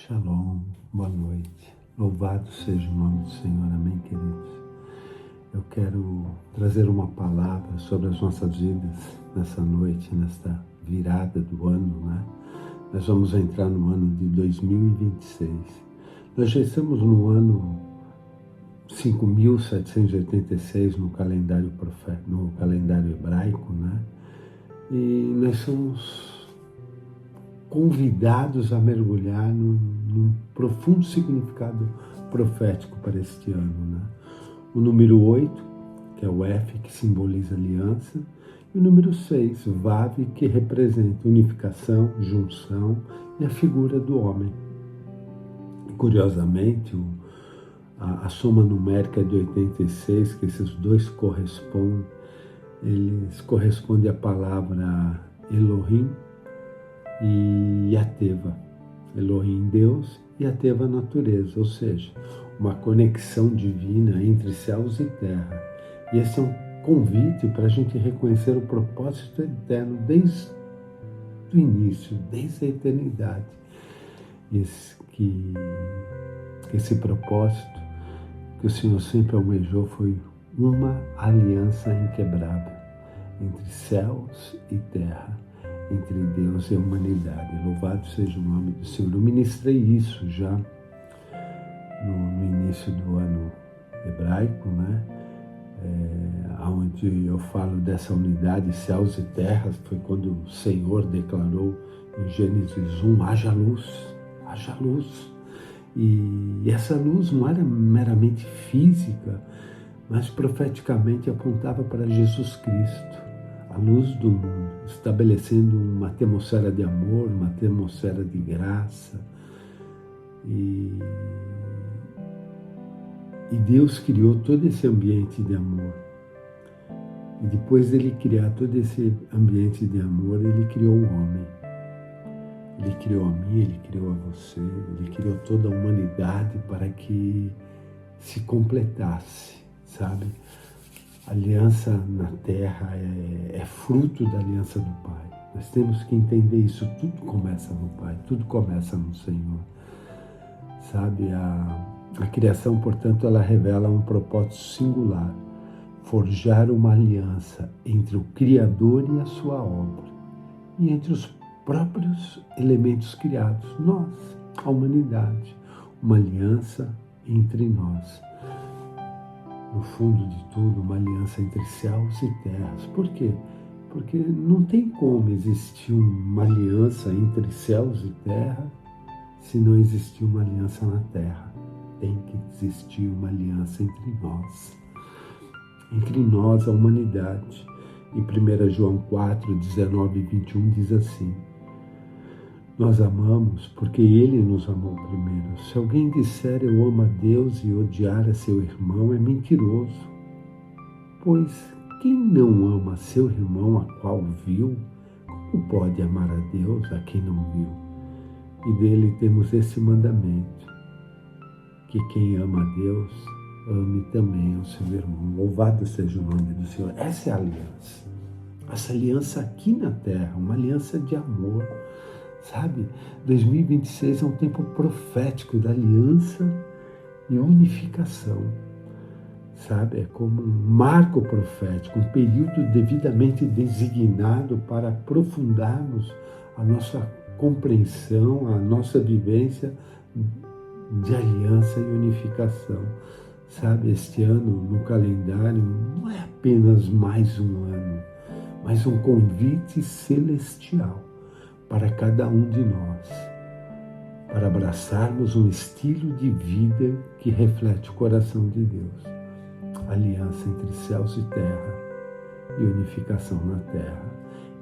Shalom, boa noite. Louvado seja o nome do Senhor, amém, queridos? Eu quero trazer uma palavra sobre as nossas vidas nessa noite, nesta virada do ano, né? Nós vamos entrar no ano de 2026. Nós já estamos no ano 5.786 no calendário hebraico, né? E nós somos convidados a mergulhar num profundo significado profético para este ano, né? O número 8, que é o F, que simboliza aliança, e o número 6, Vav, que representa unificação, junção e a figura do homem. E, curiosamente, a soma numérica de 86, que esses dois correspondem, eles correspondem à palavra Elohim e Ateva. Elohim, Deus, e Ateva, natureza, ou seja, uma conexão divina entre céus e terra. E esse é um convite para a gente reconhecer o propósito eterno desde o início, desde a eternidade. Esse propósito que o Senhor sempre almejou foi uma aliança inquebrável entre céus e terra, entre Deus e a humanidade. Louvado seja o nome do Senhor. Eu ministrei isso já no início do ano hebraico, né? Onde eu falo dessa unidade, céus e terras, foi quando o Senhor declarou em Gênesis 1, haja luz, haja luz. E essa luz não era meramente física, mas profeticamente apontava para Jesus Cristo, a luz do mundo, estabelecendo uma atmosfera de amor, uma atmosfera de graça. E Deus criou todo esse ambiente de amor. E depois dele criar todo esse ambiente de amor, ele criou o homem. Ele criou a mim, ele criou a você, ele criou toda a humanidade para que se completasse, sabe? A aliança na terra é fruto da aliança do Pai. Nós temos que entender isso. Tudo começa no Pai, tudo começa no Senhor. Sabe, a criação, portanto, ela revela um propósito singular: forjar uma aliança entre o Criador e a sua obra, e entre os próprios elementos criados, nós, a humanidade, uma aliança entre nós. No fundo de tudo, uma aliança entre céus e terras. Por quê? Porque não tem como existir uma aliança entre céus e terra se não existir uma aliança na terra. Tem que existir uma aliança entre nós, a humanidade. E 1 João 4, 19 e 21 diz assim: nós amamos porque Ele nos amou primeiro. Se alguém disser eu amo a Deus e odiar a seu irmão, é mentiroso. Pois quem não ama seu irmão a qual viu, como pode amar a Deus a quem não viu? E dele temos esse mandamento, que quem ama a Deus, ame também o seu irmão. Louvado seja o nome do Senhor. Essa é a aliança. Essa aliança aqui na terra, uma aliança de amor. Sabe, 2026 é um tempo profético da aliança e unificação. Sabe, é como um marco profético, um período devidamente designado para aprofundarmos a nossa compreensão, a nossa vivência de aliança e unificação. Sabe, este ano no calendário não é apenas mais um ano, mas um convite celestial para cada um de nós, para abraçarmos um estilo de vida que reflete o coração de Deus. Aliança entre céus e terra e unificação na terra.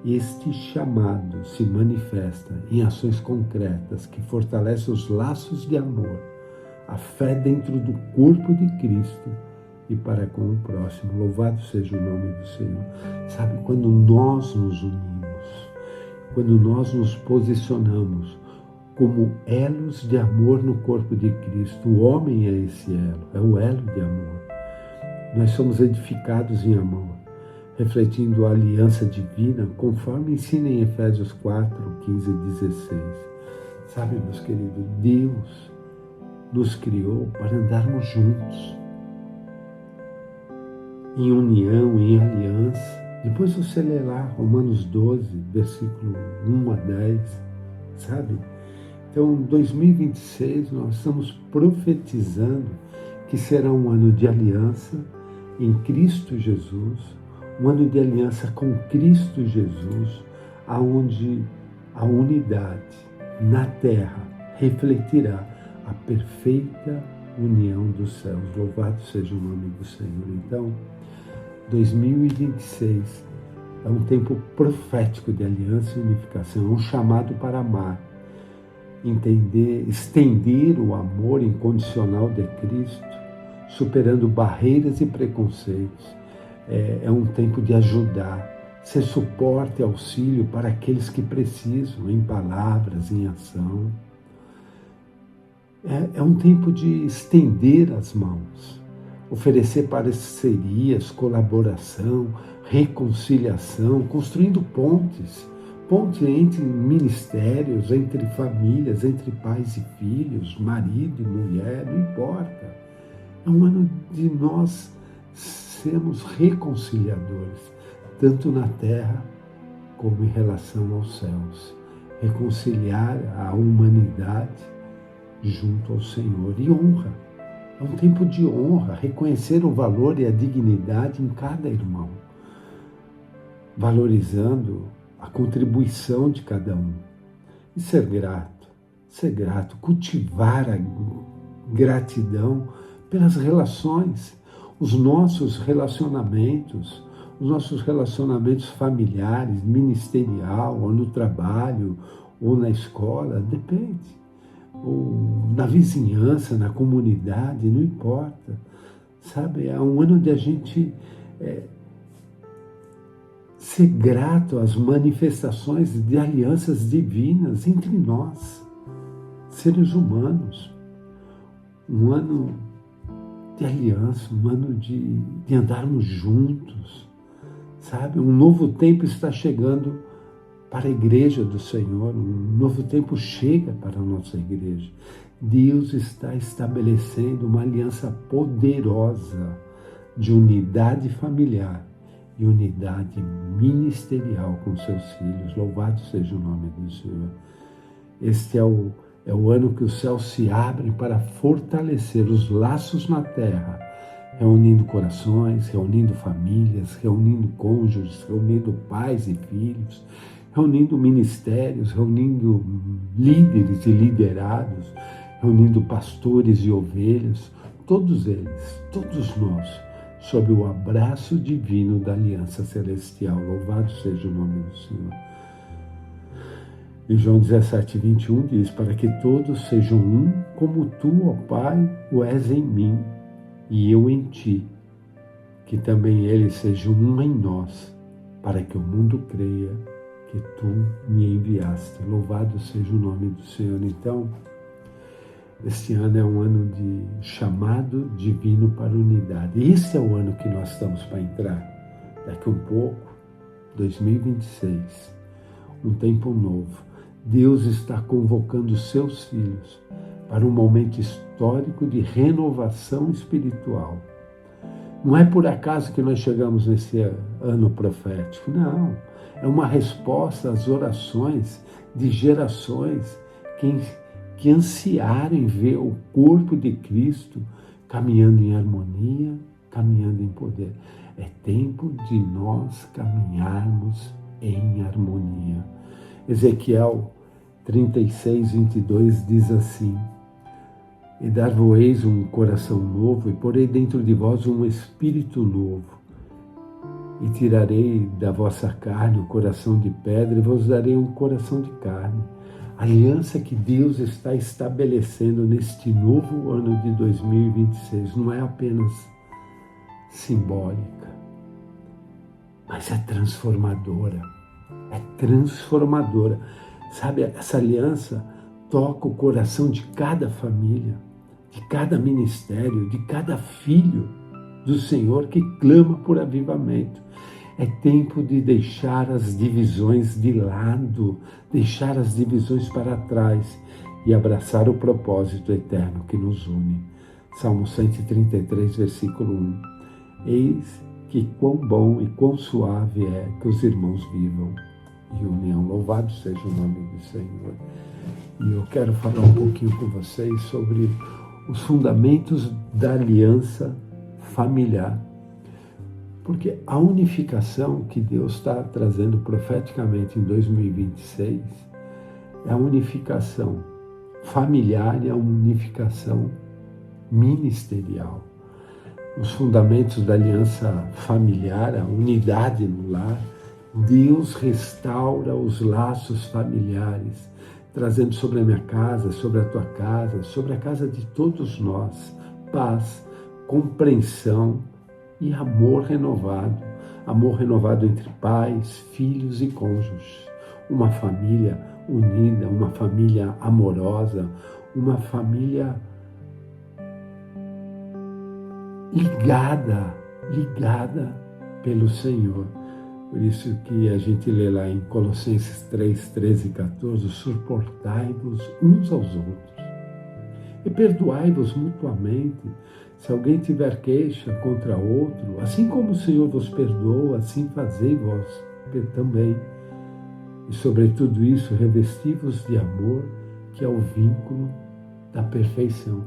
Este chamado se manifesta em ações concretas que fortalecem os laços de amor, a fé dentro do corpo de Cristo e para com o próximo. Louvado seja o nome do Senhor. Sabe, quando nós nos unimos, quando nós nos posicionamos como elos de amor no corpo de Cristo, o homem é esse elo, é o elo de amor. Nós somos edificados em amor, refletindo a aliança divina, conforme ensina em Efésios 4, 15 e 16. Sabe, meus queridos, Deus nos criou para andarmos juntos, em união, em aliança. Depois você lê lá Romanos 12, versículo 1 a 10, sabe? Então, 2026, nós estamos profetizando que será um ano de aliança em Cristo Jesus, um ano de aliança com Cristo Jesus, aonde a unidade na terra refletirá a perfeita união dos céus. Louvado seja o nome do Senhor. Então, 2026 é um tempo profético de aliança e unificação, é um chamado para amar, entender, estender o amor incondicional de Cristo, superando barreiras e preconceitos. É um tempo de ajudar, ser suporte e auxílio para aqueles que precisam, em palavras, em ação. É um tempo de estender as mãos, oferecer parcerias, colaboração, reconciliação, construindo pontes entre ministérios, entre famílias, entre pais e filhos, marido e mulher, não importa. É um ano de nós sermos reconciliadores, tanto na terra como em relação aos céus. Reconciliar a humanidade junto ao Senhor e honra. É um tempo de honra, reconhecer o valor e a dignidade em cada irmão, valorizando a contribuição de cada um. E ser grato, cultivar a gratidão pelas relações, os nossos relacionamentos familiares, ministerial, ou no trabalho, ou na escola, depende. Ou na vizinhança, na comunidade, não importa. Sabe, é um ano de a gente ser grato às manifestações de alianças divinas entre nós, seres humanos. Um ano de aliança, um ano de andarmos juntos, sabe? Um novo tempo está chegando para a igreja do Senhor, um novo tempo chega para a nossa igreja. Deus está estabelecendo uma aliança poderosa de unidade familiar e unidade ministerial com seus filhos. Louvado seja o nome do Senhor. Este é o ano que os céus se abrem para fortalecer os laços na terra, reunindo corações, reunindo famílias, reunindo cônjuges, reunindo pais e filhos, reunindo ministérios, reunindo líderes e liderados, reunindo pastores e ovelhas, todos eles, todos nós, sob o abraço divino da aliança celestial. Louvado seja o nome do Senhor. Em João 17, 21 diz, para que todos sejam um, como tu, ó Pai, o és em mim, e eu em ti, que também eles sejam um em nós, para que o mundo creia que tu me enviaste. Louvado seja o nome do Senhor. Então, este ano é um ano de chamado divino para unidade. Esse é o ano que nós estamos para entrar. Daqui um pouco, 2026, um tempo novo. Deus está convocando os seus filhos para um momento histórico de renovação espiritual. Não é por acaso que nós chegamos nesse ano profético, não. É uma resposta às orações de gerações que ansiaram em ver o corpo de Cristo caminhando em harmonia, caminhando em poder. É tempo de nós caminharmos em harmonia. Ezequiel 36, 22 diz assim, e dar-vos-eis um coração novo, e porei dentro de vós um espírito novo, e tirarei da vossa carne o coração de pedra, e vos darei um coração de carne. A aliança que Deus está estabelecendo neste novo ano de 2026 não é apenas simbólica, mas é transformadora. É transformadora. Sabe, essa aliança toca o coração de cada família, de cada ministério, de cada filho do Senhor que clama por avivamento. É tempo de deixar as divisões de lado, deixar as divisões para trás e abraçar o propósito eterno que nos une. Salmo 133, versículo 1. Eis que quão bom e quão suave é que os irmãos vivam em união. Louvado seja o nome do Senhor. E eu quero falar um pouquinho com vocês sobre os fundamentos da aliança familiar. Porque a unificação que Deus está trazendo profeticamente em 2026 é a unificação familiar e a unificação ministerial. Os fundamentos da aliança familiar, a unidade no lar, Deus restaura os laços familiares, trazendo sobre a minha casa, sobre a tua casa, sobre a casa de todos nós, paz, compreensão e amor renovado entre pais, filhos e cônjuges. Uma família unida, uma família amorosa, uma família ligada pelo Senhor. Por isso que a gente lê lá em Colossenses 3, 13 e 14, suportai-vos uns aos outros e perdoai-vos mutuamente, se alguém tiver queixa contra outro, assim como o Senhor vos perdoa, assim fazei vós também. E sobre tudo isso, revesti-vos de amor, que é o vínculo da perfeição.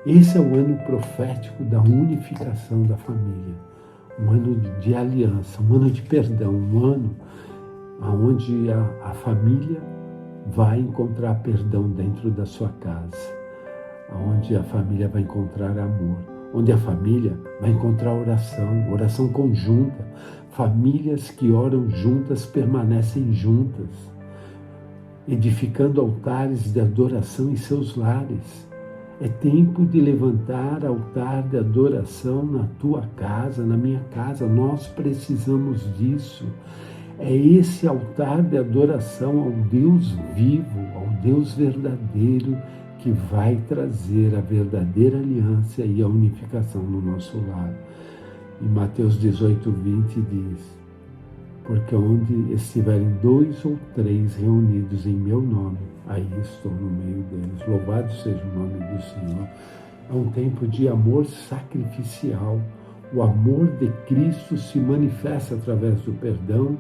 Esse é o ano profético da unificação da família, um ano de aliança, um ano de perdão, um ano onde a família vai encontrar perdão dentro da sua casa, onde a família vai encontrar amor, onde a família vai encontrar oração conjunta. Famílias que oram juntas permanecem juntas, edificando altares de adoração em seus lares. É tempo de levantar altar de adoração na tua casa, na minha casa. Nós precisamos disso. É esse altar de adoração ao Deus vivo, ao Deus verdadeiro, que vai trazer a verdadeira aliança e a unificação no nosso lar. Em Mateus 18, 20 diz: porque onde estiverem 2 ou 3 reunidos em meu nome, aí estou no meio deles. Louvado seja o nome do Senhor. É um tempo de amor sacrificial. O amor de Cristo se manifesta através do perdão,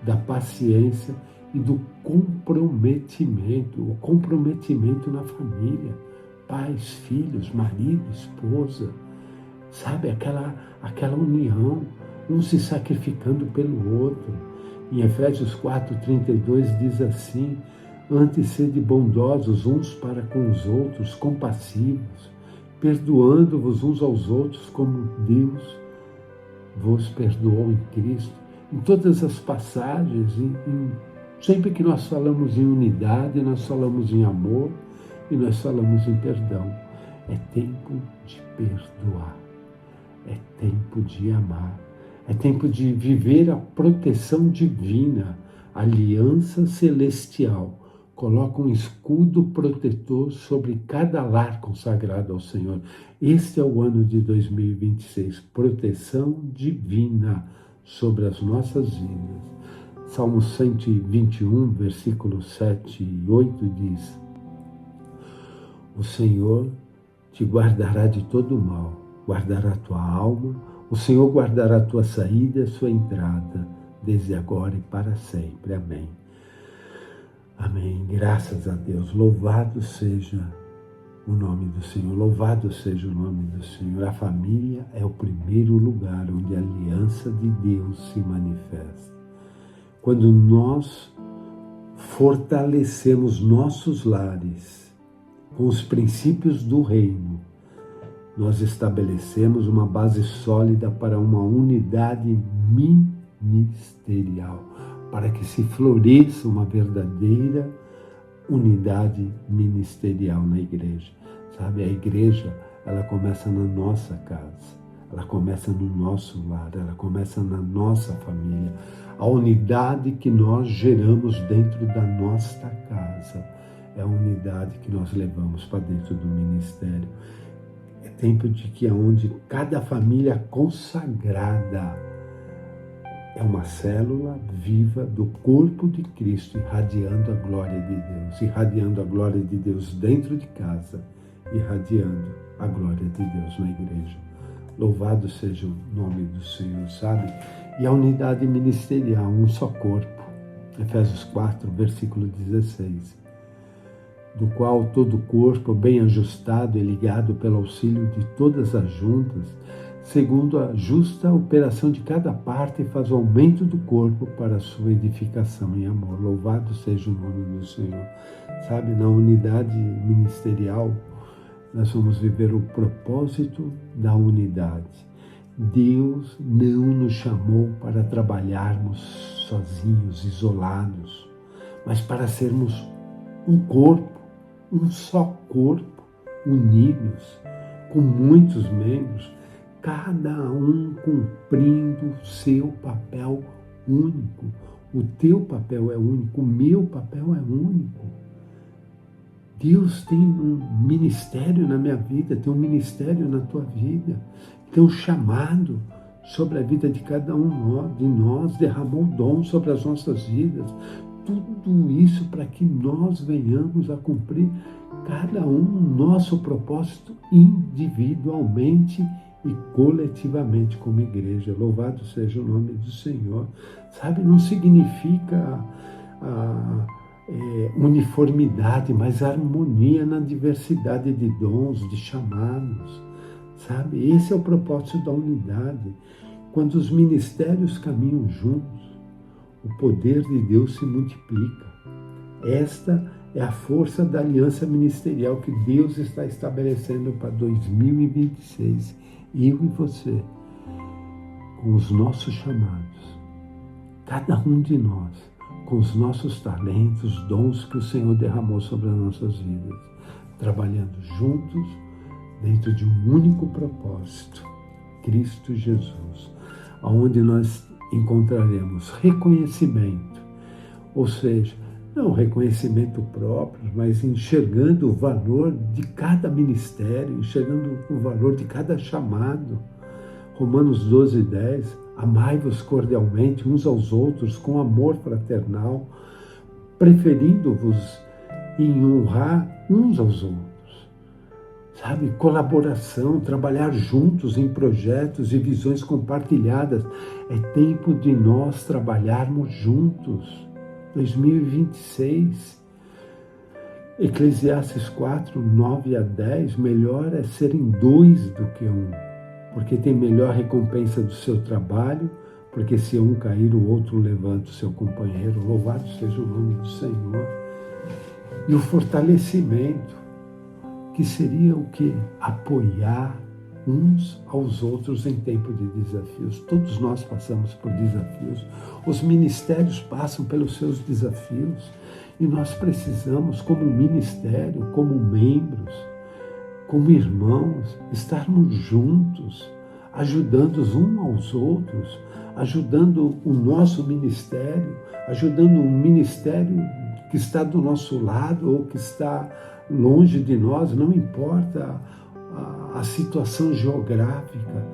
da paciência e do comprometimento. O comprometimento na família. Pais, filhos, marido, esposa. Sabe, aquela união, um se sacrificando pelo outro. Em Efésios 4:32 diz assim: antes sede bondosos uns para com os outros, compassivos, perdoando-vos uns aos outros como Deus vos perdoou em Cristo. Em todas as passagens, sempre que nós falamos em unidade, nós falamos em amor e nós falamos em perdão. É tempo de perdoar. É tempo de amar. É tempo de viver a proteção divina, a aliança celestial. Coloca um escudo protetor sobre cada lar consagrado ao Senhor. Este é o ano de 2026. Proteção divina sobre as nossas vidas. Salmo 121, versículos 7 e 8 diz: o Senhor te guardará de todo mal, guardará a tua alma, o Senhor guardará a tua saída e a sua entrada, desde agora e para sempre. Amém. Amém. Graças a Deus. Louvado seja o nome do Senhor. Louvado seja o nome do Senhor. A família é o primeiro lugar onde a aliança de Deus se manifesta. Quando nós fortalecemos nossos lares com os princípios do reino, nós estabelecemos uma base sólida para uma unidade ministerial, para que se floresça uma verdadeira unidade ministerial na igreja. Sabe, a igreja, ela começa na nossa casa, ela começa no nosso lar, ela começa na nossa família. A unidade que nós geramos dentro da nossa casa é a unidade que nós levamos para dentro do ministério. É tempo de que onde cada família consagrada é uma célula viva do corpo de Cristo, irradiando a glória de Deus, irradiando a glória de Deus dentro de casa, irradiando a glória de Deus na igreja. Louvado seja o nome do Senhor, sabe? E a unidade ministerial, um só corpo. Efésios 4, versículo 16. Do qual todo o corpo, bem ajustado e ligado pelo auxílio de todas as juntas, segundo a justa operação de cada parte, faz o aumento do corpo para a sua edificação em amor. Louvado seja o nome do Senhor. Sabe, na unidade ministerial, nós vamos viver o propósito da unidade. Deus não nos chamou para trabalharmos sozinhos, isolados, mas para sermos um corpo, um só corpo, unidos, com muitos membros, cada um cumprindo o seu papel único. O teu papel é único, o meu papel é único. Deus tem um ministério na minha vida, tem um ministério na tua vida, tem um chamado sobre a vida de cada um de nós, derramou dom sobre as nossas vidas. Tudo isso para que nós venhamos a cumprir cada um nosso propósito individualmente e coletivamente como igreja. Louvado seja o nome do Senhor. Sabe, não significa uniformidade, mas harmonia na diversidade de dons, de chamados. Sabe, esse é o propósito da unidade. Quando os ministérios caminham juntos, o poder de Deus se multiplica. Esta é a força da aliança ministerial que Deus está estabelecendo para 2026. Eu e você, com os nossos chamados, cada um de nós, com os nossos talentos, dons que o Senhor derramou sobre as nossas vidas, trabalhando juntos dentro de um único propósito, Cristo Jesus, onde nós encontraremos reconhecimento, ou seja, não reconhecimento próprio, mas enxergando o valor de cada ministério, enxergando o valor de cada chamado. Romanos 12, 10, amai-vos cordialmente uns aos outros com amor fraternal, preferindo-vos em honrar uns aos outros. Sabe, colaboração, trabalhar juntos em projetos e visões compartilhadas. É tempo de nós trabalharmos juntos. 2026. Eclesiastes 4, 9 a 10, melhor é serem dois do que um, porque tem melhor recompensa do seu trabalho, porque se um cair, o outro levanta o seu companheiro. Louvado seja o nome do Senhor. E o fortalecimento, que seria o quê? Apoiar uns aos outros em tempo de desafios. Todos nós passamos por desafios. Os ministérios passam pelos seus desafios. E nós precisamos, como ministério, como membros, como irmãos, estarmos juntos, ajudando uns aos outros, ajudando o nosso ministério, ajudando o ministério que está do nosso lado ou que está longe de nós, não importa a situação geográfica,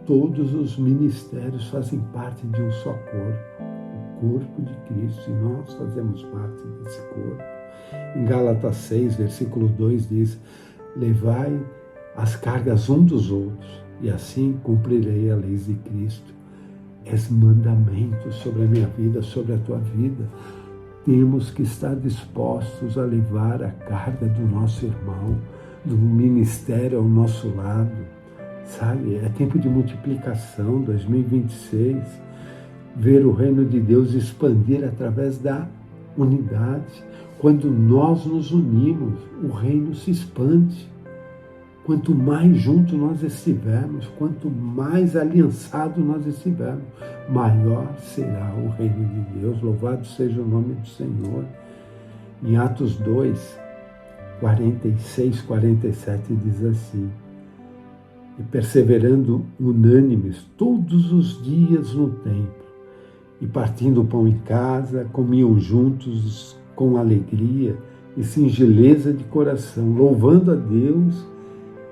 todos os ministérios fazem parte de um só corpo, o corpo de Cristo, e nós fazemos parte desse corpo. Em Gálatas 6, versículo 2 diz, levai as cargas um dos outros, e assim cumprirei a lei de Cristo. És mandamento sobre a minha vida, sobre a tua vida. Temos que estar dispostos a levar a carga do nosso irmão, do ministério ao nosso lado, sabe? É tempo de multiplicação, 2026, ver o reino de Deus expandir através da unidade. Quando nós nos unimos, o reino se expande. Quanto mais juntos nós estivermos, quanto mais aliançados nós estivermos, maior será o reino de Deus. Louvado seja o nome do Senhor. Em Atos 2, 46, 47 diz assim, e perseverando unânimes todos os dias no templo, e partindo o pão em casa, comiam juntos com alegria e singeleza de coração, louvando a Deus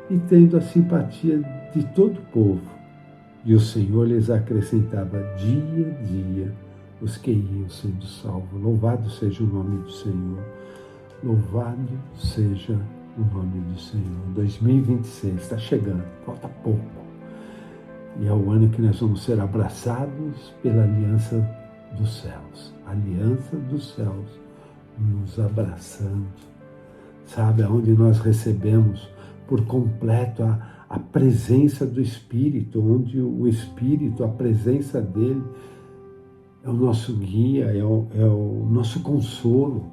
e tendo a simpatia de todo o povo. E o Senhor lhes acrescentava dia a dia os que iam sendo salvos. Louvado seja o nome do Senhor. Louvado seja o nome do Senhor. 2026 está chegando, falta pouco. E é o ano que nós vamos ser abraçados pela aliança dos céus. A aliança dos céus nos abraçando. Sabe, aonde nós recebemos por completo a presença do Espírito, onde o Espírito, a presença dele, é o nosso guia, é o nosso consolo,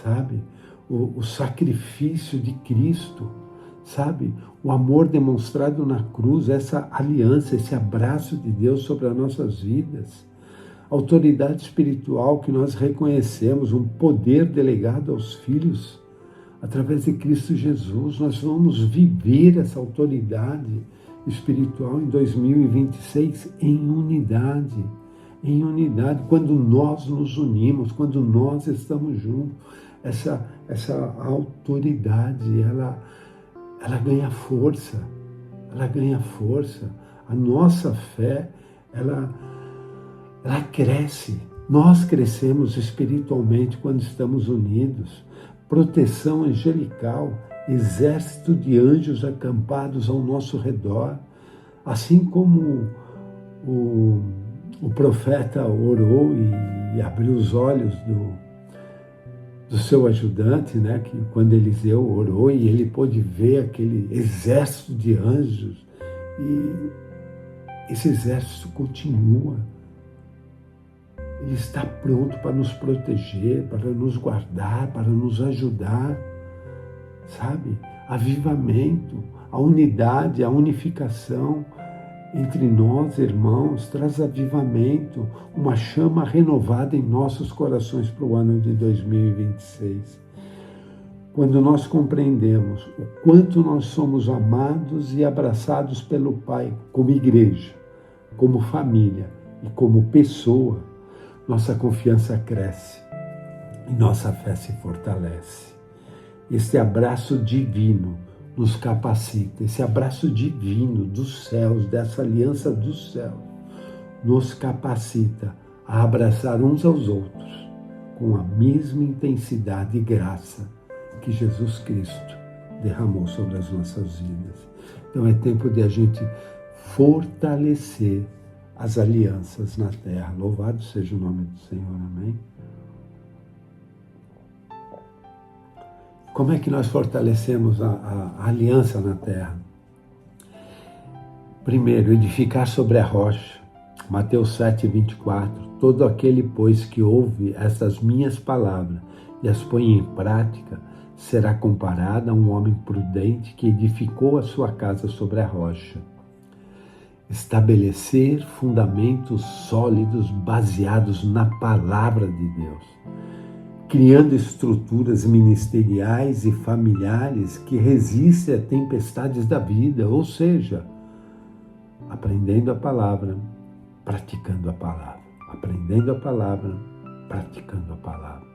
sabe? O sacrifício de Cristo, sabe? O amor demonstrado na cruz, essa aliança, esse abraço de Deus sobre as nossas vidas. A autoridade espiritual que nós reconhecemos, um poder delegado aos filhos, através de Cristo Jesus. Nós vamos viver essa autoridade espiritual em 2026 em unidade. Em unidade, quando nós nos unimos, quando nós estamos juntos, essa autoridade, ela ganha força, A nossa fé, ela cresce. Nós crescemos espiritualmente quando estamos unidos. Proteção angelical, exército de anjos acampados ao nosso redor, assim como o profeta orou e abriu os olhos do seu ajudante, né? Que quando Eliseu orou e ele pôde ver aquele exército de anjos, e esse exército continua. Ele está pronto para nos proteger, para nos guardar, para nos ajudar, sabe? Avivamento, a unidade, a unificação entre nós, irmãos, traz avivamento, uma chama renovada em nossos corações para o ano de 2026. Quando nós compreendemos o quanto nós somos amados e abraçados pelo Pai, como igreja, como família e como pessoa, nossa confiança cresce e nossa fé se fortalece. Este abraço divino nos capacita, esse abraço divino dos céus, dessa aliança dos céus, nos capacita a abraçar uns aos outros com a mesma intensidade e graça que Jesus Cristo derramou sobre as nossas vidas. Então é tempo de a gente fortalecer as alianças na terra. Louvado seja o nome do Senhor, amém? Como é que nós fortalecemos a aliança na terra? Primeiro, edificar sobre a rocha. Mateus 7, 24. Todo aquele, pois, que ouve estas minhas palavras e as põe em prática, será comparado a um homem prudente que edificou a sua casa sobre a rocha. Estabelecer fundamentos sólidos baseados na palavra de Deus, criando estruturas ministeriais e familiares que resistem a tempestades da vida, ou seja, aprendendo a palavra, praticando a palavra, aprendendo a palavra, praticando a palavra.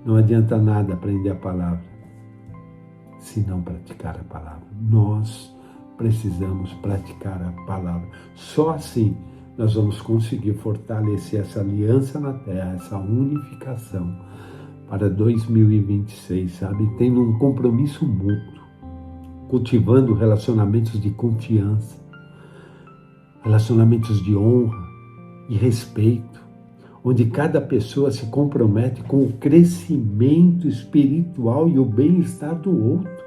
Não adianta nada aprender a palavra se não praticar a palavra. Nós precisamos praticar a palavra. Só assim nós vamos conseguir fortalecer essa aliança na terra, essa unificação para 2026, sabe? Tendo um compromisso mútuo, cultivando relacionamentos de confiança, relacionamentos de honra e respeito, onde cada pessoa se compromete com o crescimento espiritual e o bem-estar do outro,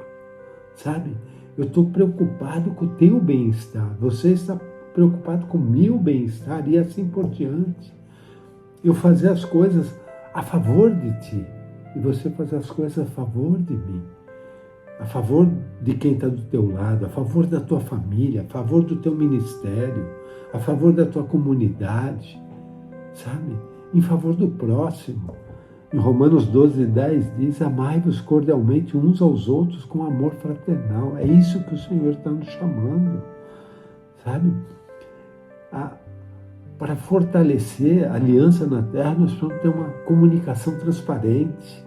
sabe? Eu estou preocupado com o teu bem-estar, você está preocupado com o meu bem-estar e assim por diante. Eu fazer as coisas a favor de ti e você fazer as coisas a favor de mim, a favor de quem está do teu lado, a favor da tua família, a favor do teu ministério, a favor da tua comunidade, sabe? Em favor do próximo. Em Romanos 12, 10 diz: amai-vos cordialmente uns aos outros com amor fraternal. É isso que o Senhor está nos chamando, sabe? Para fortalecer a aliança na terra, nós precisamos ter uma comunicação transparente,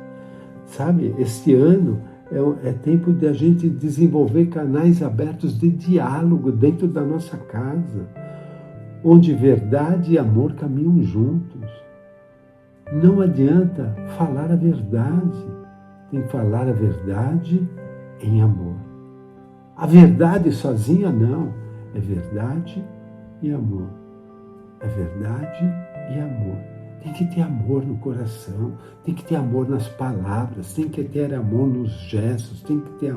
sabe? Este ano é tempo de a gente desenvolver canais abertos de diálogo dentro da nossa casa, onde verdade e amor caminham juntos. Não adianta falar a verdade, tem que falar a verdade em amor. A verdade sozinha não, é verdade e amor. É verdade e amor. Tem que ter amor no coração, tem que ter amor nas palavras, tem que ter amor nos gestos, tem que ter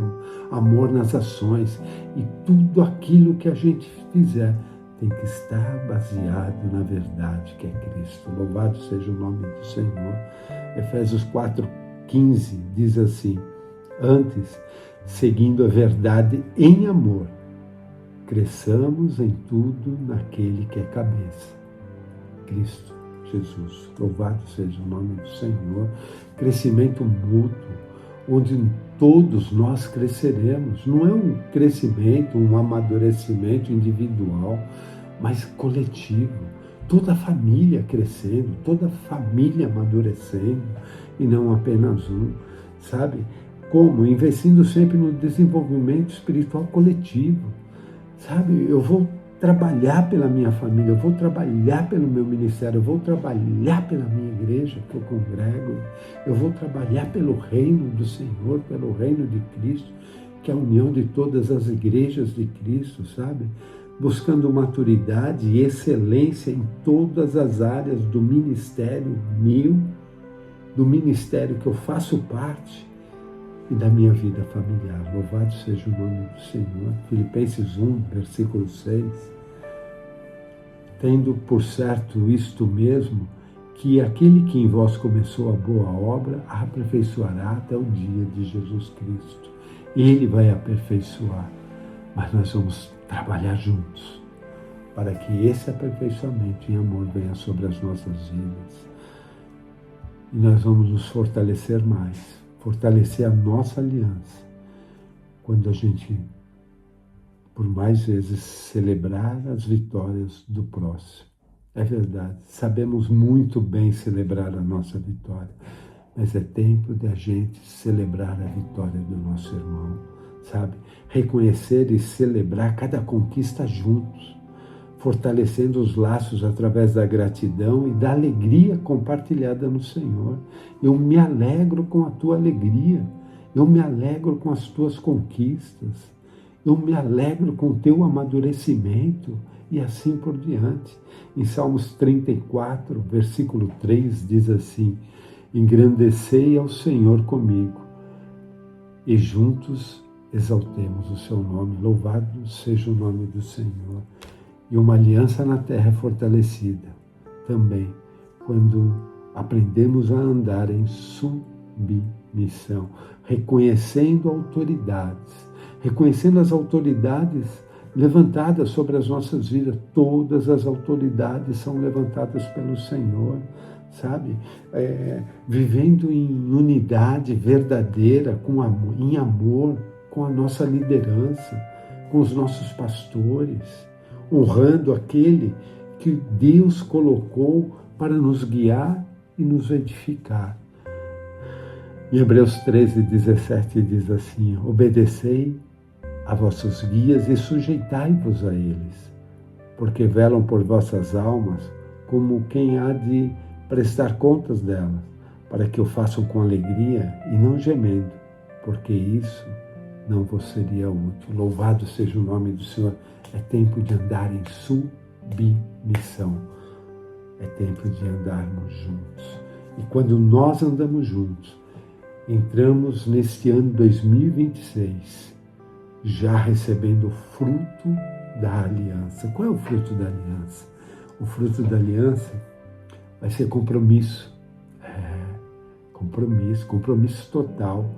amor nas ações. E tudo aquilo que a gente fizer tem que estar baseado na verdade que é Cristo. Louvado seja o nome do Senhor. Efésios 4:15 diz assim: antes, seguindo a verdade em amor, cresçamos em tudo naquele que é cabeça, Cristo Jesus. Louvado seja o nome do Senhor. Crescimento mútuo, onde todos nós cresceremos. Não é um crescimento, um amadurecimento individual, mas coletivo. Toda a família crescendo, toda a família amadurecendo, e não apenas um, sabe? Como? Investindo sempre no desenvolvimento espiritual coletivo. Sabe, eu vou trabalhar pela minha família, eu vou trabalhar pelo meu ministério, eu vou trabalhar pela minha igreja que eu congrego, eu vou trabalhar pelo reino do Senhor, pelo reino de Cristo, que é a união de todas as igrejas de Cristo, sabe? Buscando maturidade e excelência em todas as áreas do ministério meu, do ministério que eu faço parte, e da minha vida familiar. Louvado seja o nome do Senhor. Filipenses 1, versículo 6. Tendo por certo isto mesmo, que aquele que em vós começou a boa obra, a aperfeiçoará até o dia de Jesus Cristo. Ele vai aperfeiçoar, mas nós vamos trabalhar juntos, para que esse aperfeiçoamento em amor venha sobre as nossas vidas. E nós vamos nos fortalecer mais, fortalecer a nossa aliança, quando a gente, por mais vezes, celebrar as vitórias do próximo. É verdade, sabemos muito bem celebrar a nossa vitória, mas é tempo de a gente celebrar a vitória do nosso irmão, sabe? Reconhecer e celebrar cada conquista juntos, fortalecendo os laços através da gratidão e da alegria compartilhada no Senhor. Eu me alegro com a tua alegria, eu me alegro com as tuas conquistas, eu me alegro com o teu amadurecimento, e assim por diante. Em Salmos 34, versículo 3, diz assim: engrandecei ao Senhor comigo, e juntos exaltemos o seu nome. Louvado seja o nome do Senhor. E uma aliança na terra é fortalecida também quando aprendemos a andar em submissão, reconhecendo autoridades, reconhecendo as autoridades levantadas sobre as nossas vidas. Todas as autoridades são levantadas pelo Senhor, sabe? Vivendo em unidade verdadeira, em amor, com a nossa liderança, com os nossos pastores, honrando aquele que Deus colocou para nos guiar e nos edificar. Em Hebreus 13:17 diz assim: obedecei a vossos guias e sujeitai-vos a eles, porque velam por vossas almas como quem há de prestar contas delas, para que o façam com alegria e não gemendo, porque isso não vos seria útil. Louvado seja o nome do Senhor. É tempo de andar em submissão. É tempo de andarmos juntos. E quando nós andamos juntos, entramos neste ano 2026, já recebendo o fruto da aliança. Qual é o fruto da aliança? O fruto da aliança vai ser compromisso. Compromisso total,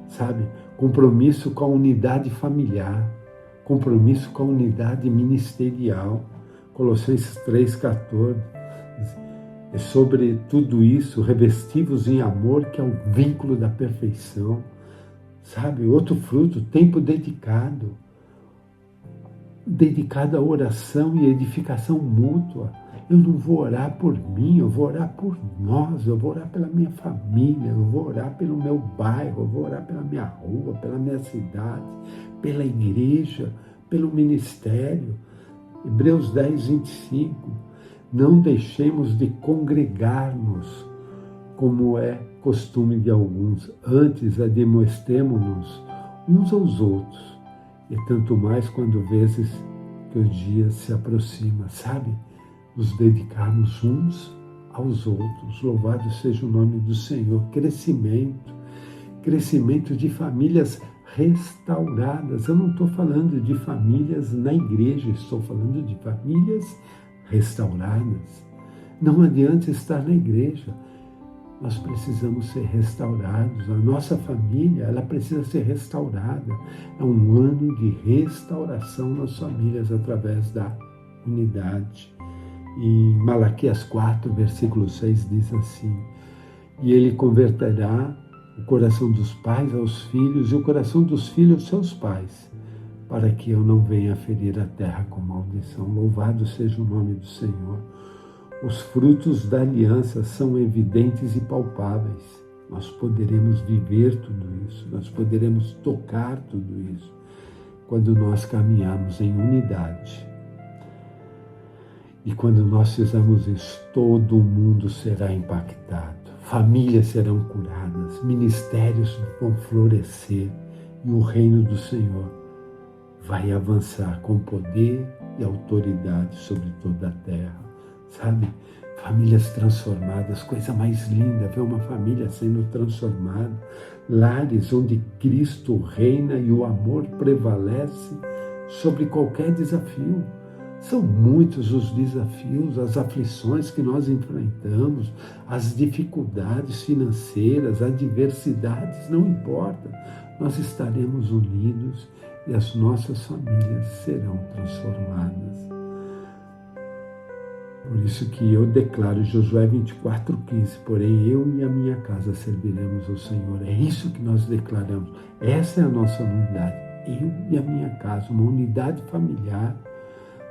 sabe? Compromisso com a unidade familiar, compromisso com a unidade ministerial. Colossenses 3,14. É sobre tudo isso, revestivos em amor, que é o vínculo da perfeição. Sabe, outro fruto, tempo dedicado à oração e edificação mútua. Eu não vou orar por mim, eu vou orar por nós, eu vou orar pela minha família, eu vou orar pelo meu bairro, eu vou orar pela minha rua, pela minha cidade, pela igreja, pelo ministério. Hebreus 10, 25. Não deixemos de congregar-nos, como é costume de alguns. Antes, admoestemo-nos uns aos outros, e tanto mais quando vezes que o dia se aproxima, sabe? Nos dedicarmos uns aos outros. Louvado seja o nome do Senhor. Crescimento de famílias restauradas. Eu não estou falando de famílias na igreja, estou falando de famílias restauradas. Não adianta estar na igreja. Nós precisamos ser restaurados. A nossa família, ela precisa ser restaurada. É um ano de restauração nas famílias através da unidade. Em Malaquias 4, versículo 6, diz assim: e ele converterá o coração dos pais aos filhos e o coração dos filhos aos seus pais, para que eu não venha ferir a terra com maldição. Louvado seja o nome do Senhor. Os frutos da aliança são evidentes e palpáveis. Nós poderemos viver tudo isso, nós poderemos tocar tudo isso, quando nós caminhamos em unidade. E quando nós fizermos isso, todo o mundo será impactado, famílias serão curadas, ministérios vão florescer e o reino do Senhor vai avançar com poder e autoridade sobre toda a terra. Sabe? Famílias transformadas, coisa mais linda, ver uma família sendo transformada, lares onde Cristo reina e o amor prevalece sobre qualquer desafio. São muitos os desafios, as aflições que nós enfrentamos, as dificuldades financeiras, adversidades, não importa. Nós estaremos unidos e as nossas famílias serão transformadas. Por isso que eu declaro Josué 24:15, porém eu e a minha casa serviremos ao Senhor. É isso que nós declaramos. Essa é a nossa unidade. Eu e a minha casa, uma unidade familiar,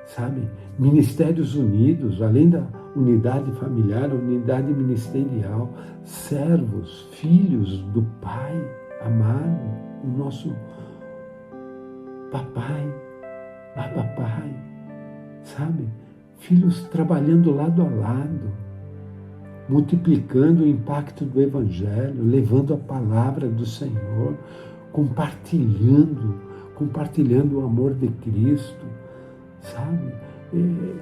sabe? Ministérios unidos, além da unidade familiar, a unidade ministerial, servos, filhos do Pai amado, o nosso papai, sabe? Filhos trabalhando lado a lado, multiplicando o impacto do Evangelho, levando a palavra do Senhor, compartilhando o amor de Cristo, sabe?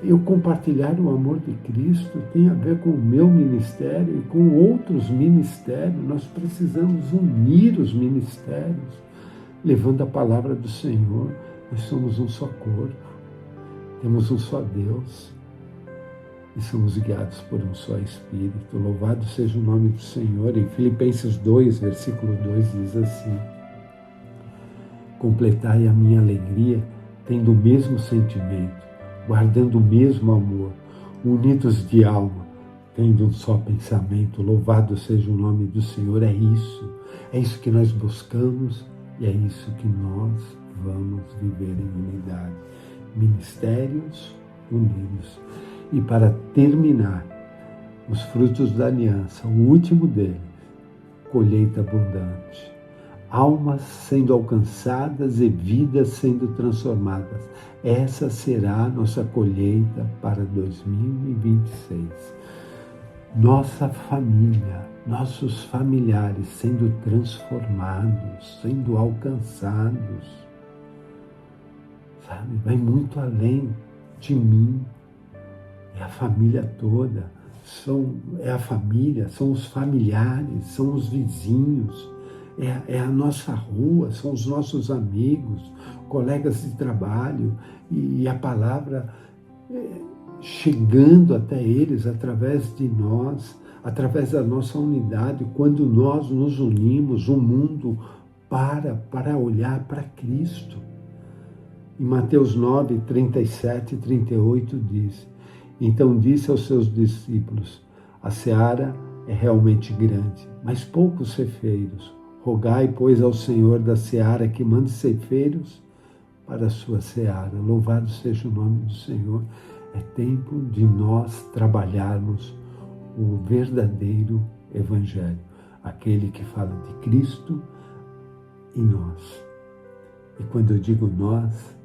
Eu compartilhar o amor de Cristo tem a ver com o meu ministério e com outros ministérios. Nós precisamos unir os ministérios, levando a palavra do Senhor. Nós somos um só corpo. Temos um só Deus e somos guiados por um só Espírito. Louvado seja o nome do Senhor. Em Filipenses 2, versículo 2, diz assim: completai a minha alegria, tendo o mesmo sentimento, guardando o mesmo amor, unidos de alma, tendo um só pensamento. Louvado seja o nome do Senhor. É isso que nós buscamos e é isso que nós vamos viver em unidade. Ministérios unidos. E para terminar, os frutos da aliança, o último deles, colheita abundante. Almas sendo alcançadas e vidas sendo transformadas. Essa será a nossa colheita para 2026. Nossa família, nossos familiares sendo transformados, sendo alcançados. Sabe? Vai muito além de mim. É a família toda. É a família, são os familiares, são os vizinhos. É a nossa rua, são os nossos amigos, colegas de trabalho. E a palavra chegando até eles através de nós, através da nossa unidade. Quando nós nos unimos, o mundo para olhar para Cristo. Em Mateus 9, 37 e 38 diz: então disse aos seus discípulos, a seara é realmente grande, mas poucos ceifeiros. Rogai, pois, ao Senhor da seara que mande ceifeiros para a sua seara. Louvado seja o nome do Senhor. É tempo de nós trabalharmos o verdadeiro Evangelho, aquele que fala de Cristo e nós. E quando eu digo nós,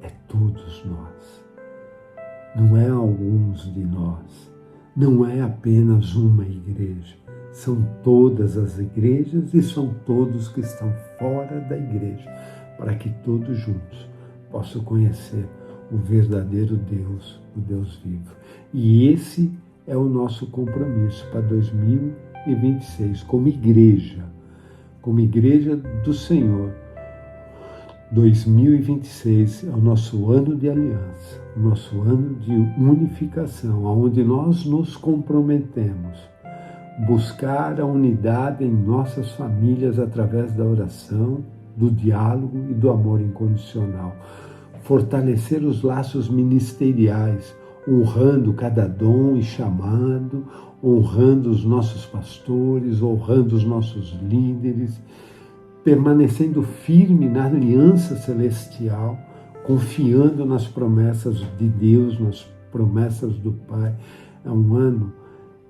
é todos nós. não é alguns de nós, não é apenas uma igreja, são todas as igrejas e são todos que estão fora da igreja, para que todos juntos possam conhecer o verdadeiro Deus, o Deus vivo. E esse é o nosso compromisso para 2026, como igreja do Senhor. 2026 é o nosso ano de aliança, o nosso ano de unificação, onde nós nos comprometemos buscar a unidade em nossas famílias através da oração, do diálogo e do amor incondicional. Fortalecer os laços ministeriais, honrando cada dom e chamado, honrando os nossos pastores, honrando os nossos líderes, permanecendo firme na aliança celestial, confiando nas promessas de Deus, nas promessas do Pai. É um ano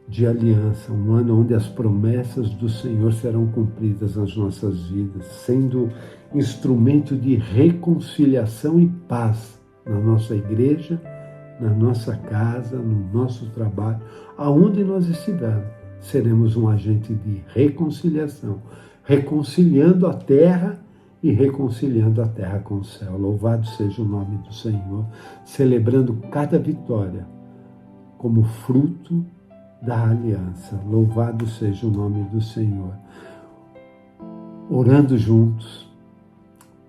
de aliança, um ano onde as promessas do Senhor serão cumpridas nas nossas vidas, sendo instrumento de reconciliação e paz na nossa igreja, na nossa casa, no nosso trabalho, aonde nós estivermos, seremos um agente de reconciliação, reconciliando a terra e reconciliando a terra com o céu. Louvado seja o nome do Senhor, celebrando cada vitória como fruto da aliança. Louvado seja o nome do Senhor. Orando juntos,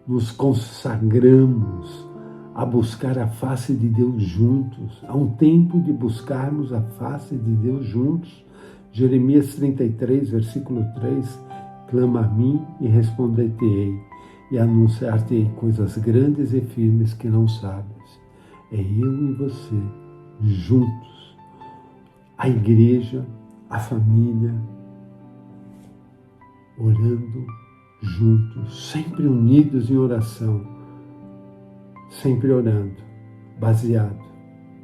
nos consagramos a buscar a face de Deus juntos. Há um tempo de buscarmos a face de Deus juntos. Jeremias 33, versículo 3, clama a mim e responder-te-ei, e anunciar-te-ei coisas grandes e firmes que não sabes. É eu e você, juntos, a igreja, a família, orando juntos, sempre unidos em oração, sempre orando, baseado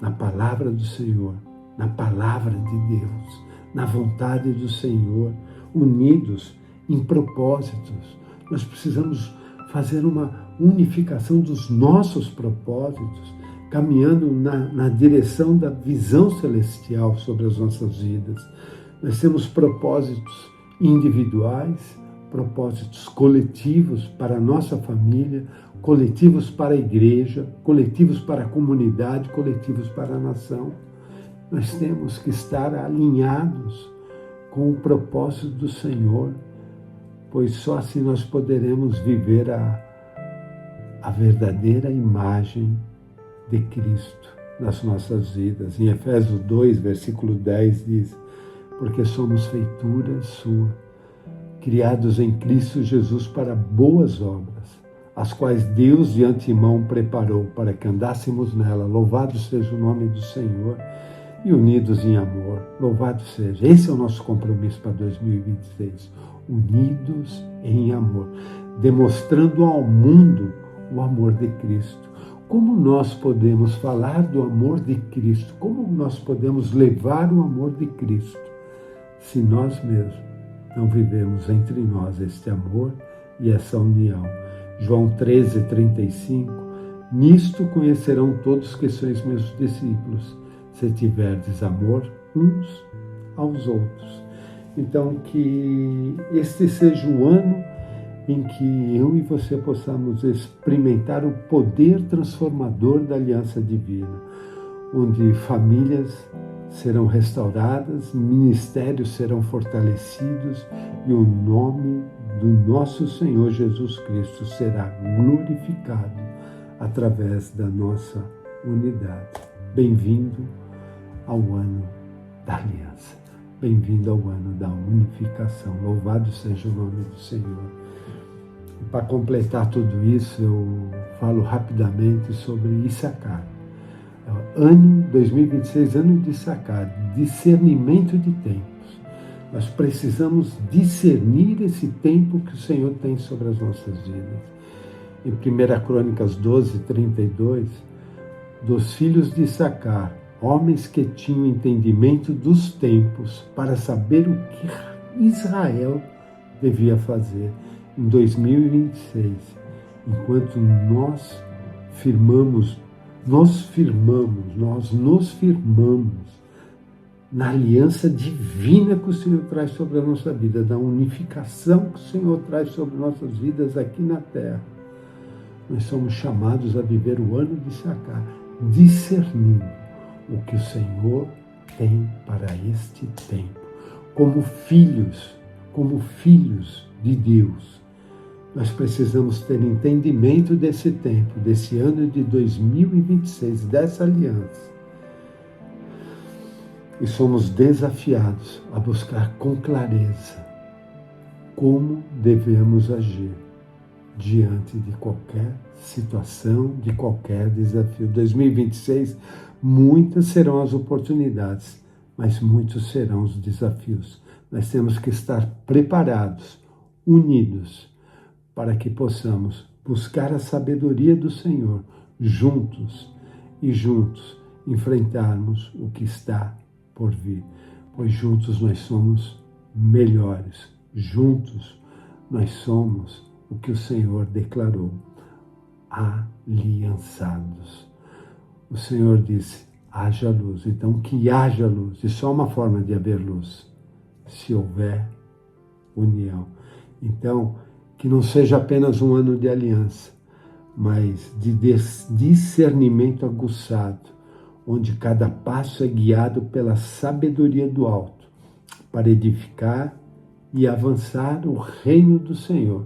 na palavra do Senhor, na palavra de Deus, na vontade do Senhor, unidos em propósitos. Nós precisamos fazer uma unificação dos nossos propósitos, caminhando na direção da visão celestial sobre as nossas vidas. Nós temos propósitos individuais, propósitos coletivos para a nossa família, coletivos para a igreja, coletivos para a comunidade, coletivos para a nação. Nós temos que estar alinhados com o propósito do Senhor, pois só assim nós poderemos viver a verdadeira imagem de Cristo nas nossas vidas. Em Efésios 2, versículo 10 diz: porque somos feitura sua, criados em Cristo Jesus para boas obras, as quais Deus de antemão preparou para que andássemos nela. Louvado seja o nome do Senhor. E unidos em amor. Louvado seja. Esse é o nosso compromisso para 2026. Unidos em amor. Demonstrando ao mundo o amor de Cristo. Como nós podemos falar do amor de Cristo? Como nós podemos levar o amor de Cristo se nós mesmos não vivemos entre nós este amor e essa união? João 13:35. Nisto conhecerão todos que sois meus discípulos, se tiverdes amor uns aos outros. Então, que este seja o ano em que eu e você possamos experimentar o poder transformador da aliança divina, onde famílias serão restauradas, ministérios serão fortalecidos e o nome do nosso Senhor Jesus Cristo será glorificado através da nossa unidade. Bem-vindo ao ano da aliança. Bem-vindo ao ano da unificação. Louvado seja o nome do Senhor. E para completar tudo isso, eu falo rapidamente sobre Issacar. Ano 2026, ano de Issacar, discernimento de tempos. Nós precisamos discernir esse tempo que o Senhor tem sobre as nossas vidas. Em 1 Crônicas 12:32, dos filhos de Issacar, homens que tinham entendimento dos tempos para saber o que Israel devia fazer em 2026, enquanto nós firmamos nós nos firmamos na aliança divina que o Senhor traz sobre a nossa vida, da unificação que o Senhor traz sobre nossas vidas aqui na terra. Nós somos chamados a viver o ano de Issachar, discernindo o que o Senhor tem para este tempo. Como filhos de Deus, nós precisamos ter entendimento desse tempo, desse ano de 2026, dessa aliança. E somos desafiados a buscar com clareza como devemos agir diante de qualquer situação, de qualquer desafio. 2026, muitas serão as oportunidades, mas muitos serão os desafios. Nós temos que estar preparados, unidos, para que possamos buscar a sabedoria do Senhor juntos enfrentarmos o que está por vir, pois juntos nós somos melhores, juntos nós somos o que o Senhor declarou, aliançados. O Senhor disse, haja luz, então que haja luz, e só uma forma de haver luz, se houver união. Então, que não seja apenas um ano de aliança, mas de discernimento aguçado, onde cada passo é guiado pela sabedoria do alto, para edificar e avançar o reino do Senhor,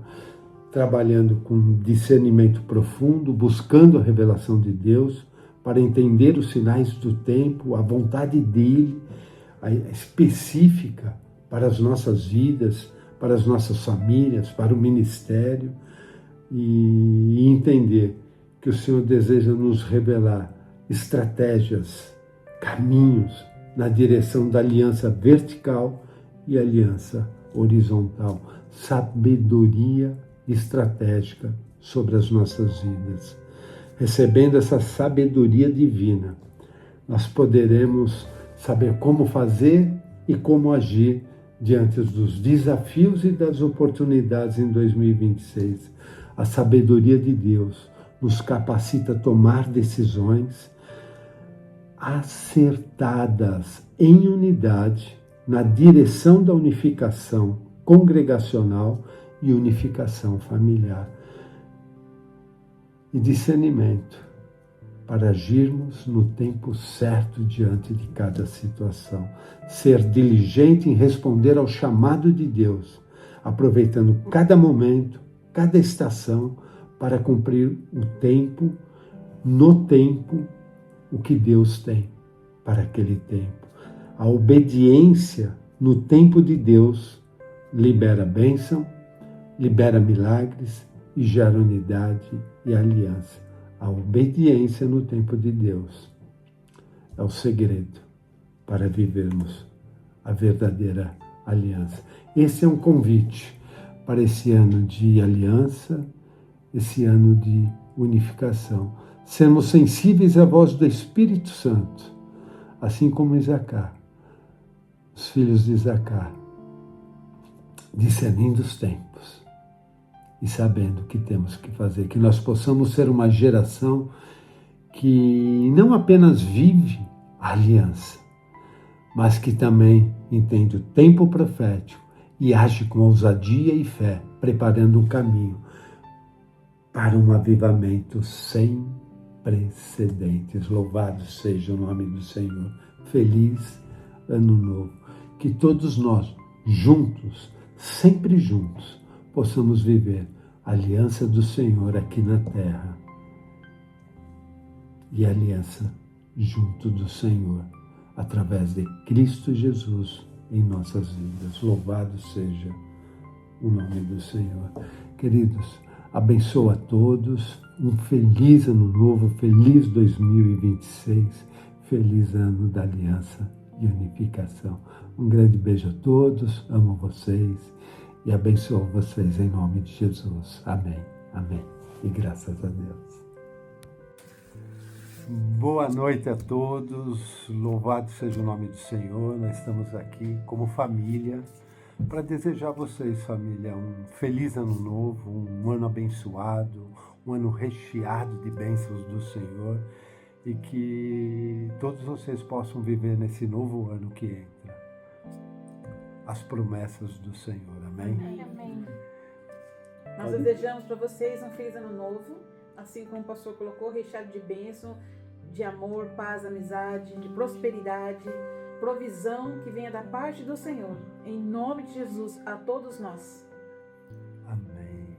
trabalhando com discernimento profundo, buscando a revelação de Deus, para entender os sinais do tempo, a vontade dele, a específica para as nossas vidas, para as nossas famílias, para o ministério, e entender que o Senhor deseja nos revelar estratégias, caminhos na direção da aliança vertical e aliança horizontal, sabedoria estratégica sobre as nossas vidas. Recebendo essa sabedoria divina, nós poderemos saber como fazer e como agir diante dos desafios e das oportunidades em 2026. A sabedoria de Deus nos capacita a tomar decisões acertadas em unidade na direção da unificação congregacional e unificação familiar. E discernimento para agirmos no tempo certo diante de cada situação. Ser diligente em responder ao chamado de Deus, aproveitando cada momento, cada estação, para cumprir o tempo, no tempo, o que Deus tem para aquele tempo. A obediência no tempo de Deus libera bênção, libera milagres e gera unidade e aliança. A obediência no tempo de Deus é o segredo para vivermos a verdadeira aliança. Esse é um convite para esse ano de aliança, esse ano de unificação. Sermos sensíveis à voz do Espírito Santo, assim como Issachar, os filhos de Issachar, discernindo os tempos e sabendo o que temos que fazer, que nós possamos ser uma geração que não apenas vive a aliança, mas que também entende o tempo profético e age com ousadia e fé, preparando um caminho para um avivamento sem precedentes. Louvado seja o nome do Senhor. Feliz Ano Novo. Que todos nós, juntos, sempre juntos, possamos viver a aliança do Senhor aqui na terra e a aliança junto do Senhor, através de Cristo Jesus em nossas vidas. Louvado seja o nome do Senhor. Queridos, abençoa a todos, um feliz ano novo, feliz 2026, feliz ano da aliança e unificação. Um grande beijo a todos, amo vocês e abençoo vocês em nome de Jesus. Amém, amém e graças a Deus. Boa noite a todos, louvado seja o nome do Senhor. Nós estamos aqui como família para desejar a vocês, família, um feliz ano novo, um ano abençoado, um ano recheado de bênçãos do Senhor e que todos vocês possam viver nesse novo ano que entra as promessas do Senhor. Amém? Amém. Nós desejamos para vocês um feliz ano novo, assim como o pastor colocou, recheado de bênção, de amor, paz, amizade, de prosperidade, provisão que venha da parte do Senhor. Em nome de Jesus, a todos nós. Amém.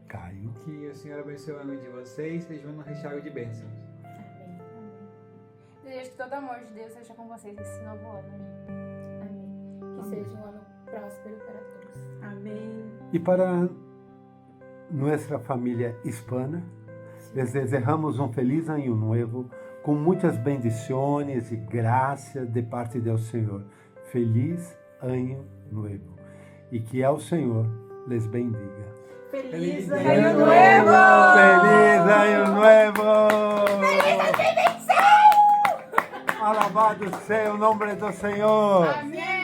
Caio. Que o Senhor abençoe o ano de vocês, seja um ano recheado de bênçãos. Amém. Desejo que todo amor de Deus seja com vocês nesse novo ano. Amém. Que seja um ano próspero para todos. Amém. E para nossa família hispana, les desejamos um feliz ano novo, com muitas bendições e graças de parte do Senhor. Feliz ano novo. E que o Senhor les bendiga. Feliz Ano Ano Novo! ¡Feliz Año Nuevo! ¡Feliz Alabado sea el nombre del Señor! Amém.